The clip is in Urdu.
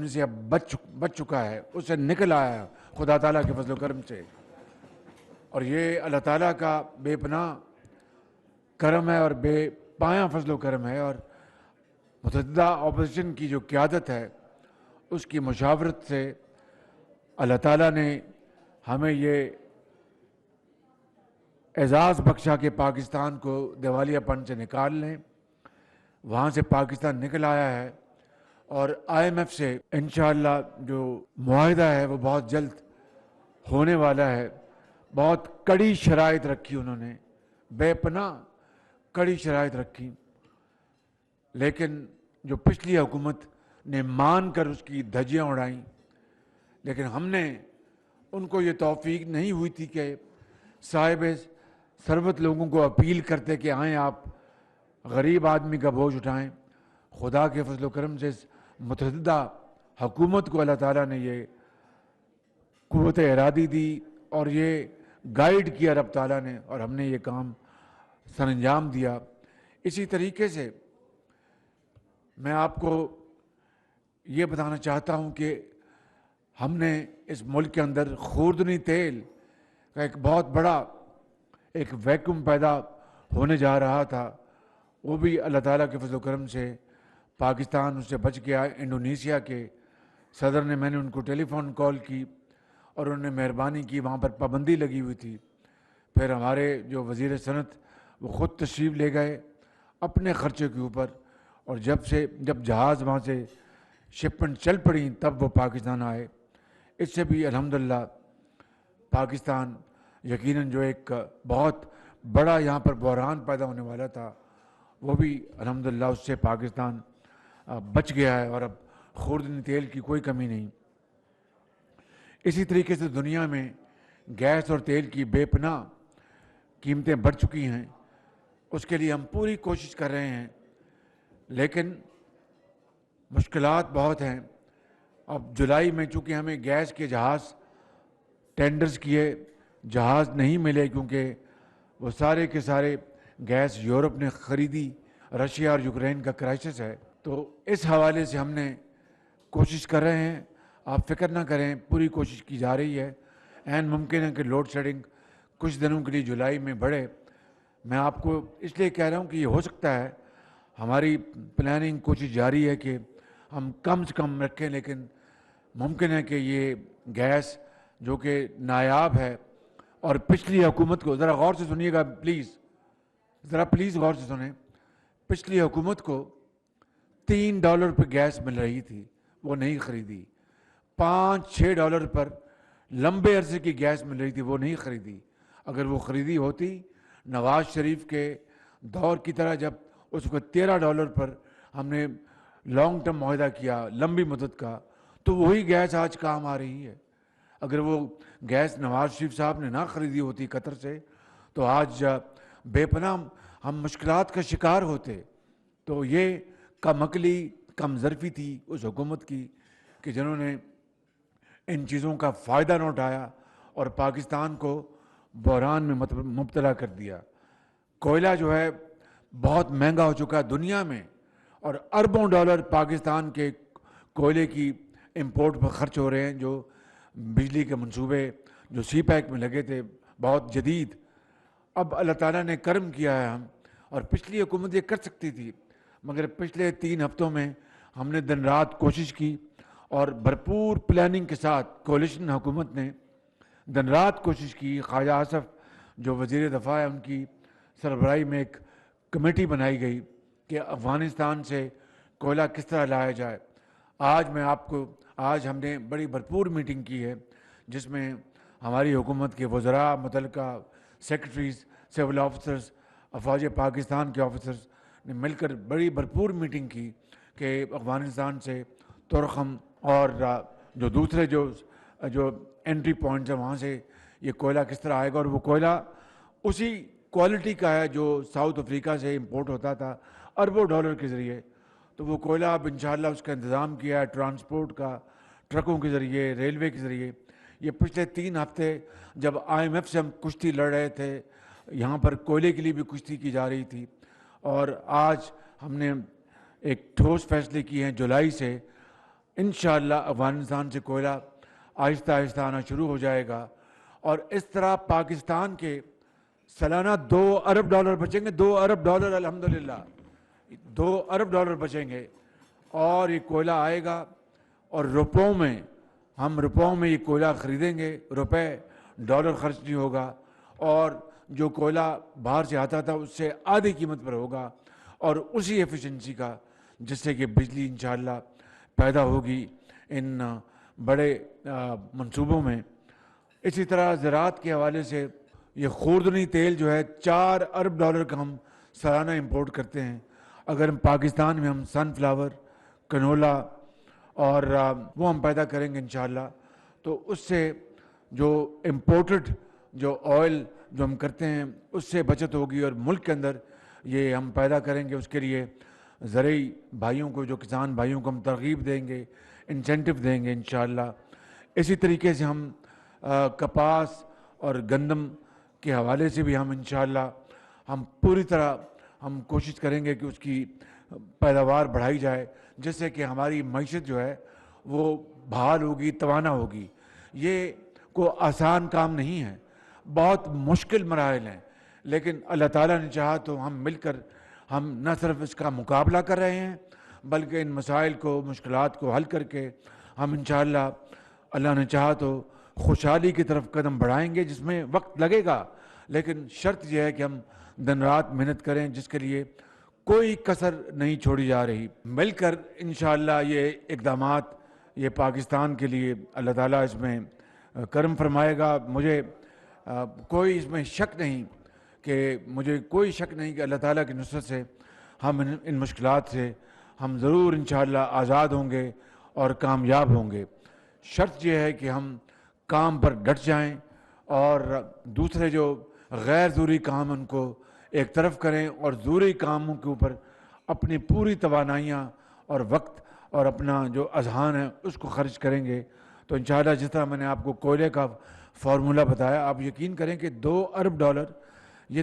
انڈونیشیا بچ چکا ہے، اس سے نکل آیا ہے خدا تعالیٰ کے فضل و کرم سے، اور یہ اللہ تعالیٰ کا بے پناہ کرم ہے اور بے پایاں فضل و کرم ہے، اور متعددہ اپوزیشن کی جو قیادت ہے اس کی مشاورت سے اللہ تعالیٰ نے ہمیں یہ اعزاز بخشا کہ پاکستان کو دیوالیہ پن سے نکال لیں، وہاں سے پاکستان نکل آیا ہے، اور آئی ایم ایف سے انشاءاللہ جو معاہدہ ہے وہ بہت جلد ہونے والا ہے۔ بہت کڑی شرائط رکھی انہوں نے، بے پناہ کڑی شرائط رکھی، لیکن جو پچھلی حکومت نے مان کر اس کی دھجیاں اڑائیں، لیکن ہم نے ان کو یہ توفیق نہیں ہوئی تھی کہ صاحب ثروت لوگوں کو اپیل کرتے کہ آئیں آپ غریب آدمی کا بوجھ اٹھائیں۔ خدا کے فضل و کرم سے اس متعددہ حکومت کو اللہ تعالیٰ نے یہ قوت ارادی دی اور یہ گائیڈ کیا رب تعالیٰ نے، اور ہم نے یہ کام سر انجام دیا۔ اسی طریقے سے میں آپ کو یہ بتانا چاہتا ہوں کہ ہم نے اس ملک کے اندر خوردنی تیل کا ایک بہت بڑا ایک ویکیوم پیدا ہونے جا رہا تھا، وہ بھی اللہ تعالیٰ کے فضل و کرم سے پاکستان اس سے بچ گیا۔ انڈونیشیا کے صدر نے، میں نے ان کو ٹیلی فون کال کی اور انہوں نے مہربانی کی، وہاں پر پابندی لگی ہوئی تھی۔ پھر ہمارے جو وزیر صنعت وہ خود تشریف لے گئے اپنے خرچے کے اوپر، اور جب جہاز وہاں سے شپمنٹ چل پڑیں تب وہ پاکستان آئے۔ اس سے بھی الحمدللہ پاکستان یقیناً جو ایک بہت بڑا یہاں پر بحران پیدا ہونے والا تھا وہ بھی الحمدللہ اس سے پاکستان بچ گیا ہے، اور اب خوردنی تیل کی کوئی کمی نہیں۔ اسی طریقے سے دنیا میں گیس اور تیل کی بے پناہ قیمتیں بڑھ چکی ہیں، اس کے لیے ہم پوری کوشش کر رہے ہیں، لیکن مشکلات بہت ہیں۔ اب جولائی میں چونکہ ہمیں گیس کے جہاز ٹینڈرز کیے، جہاز نہیں ملے کیونکہ وہ سارے کے سارے گیس یورپ نے خریدی، رشیا اور یوکرین کا کرائسس ہے، تو اس حوالے سے ہم نے کوشش کر رہے ہیں۔ آپ فکر نہ کریں، پوری کوشش کی جا رہی ہے۔ عین ممکن ہے کہ لوڈ شیڈنگ کچھ دنوں کے لیے جولائی میں بڑھے۔ میں آپ کو اس لیے کہہ رہا ہوں کہ یہ ہو سکتا ہے، ہماری پلاننگ کوشش جاری ہے کہ ہم کم سے کم رکھیں، لیکن ممکن ہے کہ یہ گیس جو کہ نایاب ہے، اور پچھلی حکومت کو ذرا غور سے سنیے گا پلیز غور سے سنیں، پچھلی حکومت کو $3 پہ گیس مل رہی تھی، وہ نہیں خریدی۔ $5-6 پر لمبے عرصے کی گیس مل رہی تھی، وہ نہیں خریدی۔ اگر وہ خریدی ہوتی نواز شریف کے دور کی طرح، جب اس کو $13 پر ہم نے لانگ ٹرم معاہدہ کیا لمبی مدت کا، تو وہی گیس آج کام آ رہی ہے۔ اگر وہ گیس نواز شریف صاحب نے نہ خریدی ہوتی قطر سے، تو آج بے پناہ ہم مشکلات کا شکار ہوتے۔ تو یہ کم عقلی، کم ظرفی تھی اس حکومت کی کہ جنہوں نے ان چیزوں کا فائدہ نہ اٹھایا اور پاکستان کو بحران میں مبتلا کر دیا۔ کوئلہ جو ہے بہت مہنگا ہو چکا ہے دنیا میں، اور اربوں ڈالر پاکستان کے کوئلے کی امپورٹ پر خرچ ہو رہے ہیں، جو بجلی کے منصوبے جو سی پیک میں لگے تھے بہت جدید۔ اب اللہ تعالیٰ نے کرم کیا ہے اور پچھلی حکومت یہ کر سکتی تھی، مگر پچھلے 3 ہفتوں میں ہم نے دن رات کوشش کی، اور بھرپور پلاننگ کے ساتھ کولیشن حکومت نے دن رات کوشش کی۔ خواجہ آصف جو وزیر دفاع ہے، ان کی سربراہی میں ایک کمیٹی بنائی گئی کہ افغانستان سے کوئلہ کس طرح لایا جائے۔ آج ہم نے بڑی بھرپور میٹنگ کی ہے، جس میں ہماری حکومت کے وزراء، متعلقہ سیکرٹریز، سول آفیسرز، افواج پاکستان کے آفیسرز نے مل کر بڑی بھرپور میٹنگ کی کہ افغانستان سے تورخم اور جو دوسرے جو انٹری پوائنٹس ہیں وہاں سے یہ کوئلہ کس طرح آئے گا، اور وہ کوئلہ اسی کوالٹی کا ہے جو ساؤتھ افریقہ سے امپورٹ ہوتا تھا اربوں ڈالر کے ذریعے۔ تو وہ کوئلہ اب انشاءاللہ اس کا انتظام کیا ہے، ٹرانسپورٹ کا، ٹرکوں کے ذریعے، ریلوے کے ذریعے۔ یہ پچھلے 3 ہفتے جب آئی ایم ایف سے ہم کشتی لڑ رہے تھے، یہاں پر کوئلے کے لیے بھی کشتی کی جا رہی تھی، اور آج ہم نے ایک ٹھوس فیصلے کیے ہیں جولائی سے انشاءاللہ افغانستان سے کوئلہ آہستہ آہستہ آنا شروع ہو جائے گا، اور اس طرح پاکستان کے سالانہ $2 ارب بچیں گے، $2 ارب الحمدللہ، $2 ارب بچیں گے، اور یہ کوئلہ آئے گا، اور ہم روپوں میں یہ کوئلہ خریدیں گے، روپے ڈالر خرچ نہیں ہوگا، اور جو کوئلہ باہر سے آتا تھا اس سے آدھی قیمت پر ہوگا، اور اسی ایفیشنسی کا، جس سے کہ بجلی انشاءاللہ پیدا ہوگی ان بڑے منصوبوں میں۔ اسی طرح زراعت کے حوالے سے یہ خوردنی تیل جو ہے $4 ارب کا ہم سالانہ امپورٹ کرتے ہیں۔ اگر ہم پاکستان میں ہم سن فلاور، کنولا اور وہ ہم پیدا کریں گے انشاءاللہ، تو اس سے جو امپورٹڈ جو آئل جو ہم کرتے ہیں اس سے بچت ہوگی، اور ملک کے اندر یہ ہم پیدا کریں گے۔ اس کے لیے زرعی بھائیوں کو، جو کسان بھائیوں کو ہم ترغیب دیں گے، انسینٹو دیں گے انشاءاللہ۔ اسی طریقے سے ہم کپاس اور گندم کے حوالے سے بھی ہم انشاءاللہ ہم پوری طرح ہم کوشش کریں گے کہ اس کی پیداوار بڑھائی جائے، جس سے کہ ہماری معیشت جو ہے وہ بحال ہوگی، توانا ہوگی۔ یہ کوئی آسان کام نہیں ہے، بہت مشکل مراحل ہیں، لیکن اللہ تعالیٰ نے چاہا تو ہم مل کر ہم نہ صرف اس کا مقابلہ کر رہے ہیں، بلکہ ان مسائل کو، مشکلات کو حل کر کے ہم انشاءاللہ اللہ نے چاہا تو خوشحالی کی طرف قدم بڑھائیں گے، جس میں وقت لگے گا، لیکن شرط یہ ہے کہ ہم دن رات محنت کریں، جس کے لیے کوئی کسر نہیں چھوڑی جا رہی۔ مل کر انشاءاللہ یہ اقدامات، یہ پاکستان کے لیے اللہ تعالیٰ اس میں کرم فرمائے گا۔ مجھے کوئی اس میں شک نہیں کہ اللہ تعالیٰ کی نصرت سے ہم ان مشکلات سے ہم ضرور انشاءاللہ آزاد ہوں گے اور کامیاب ہوں گے۔ شرط یہ ہے کہ ہم کام پر ڈٹ جائیں، اور دوسرے جو غیر ضروری کام ان کو ایک طرف کریں، اور ضروری کاموں کے اوپر اپنی پوری توانائیاں اور وقت اور اپنا جو اذہان ہے اس کو خرچ کریں گے، تو انشاءاللہ جس طرح میں نے آپ کو کوئلے کا فارمولہ بتایا، آپ یقین کریں کہ $2 ارب یہ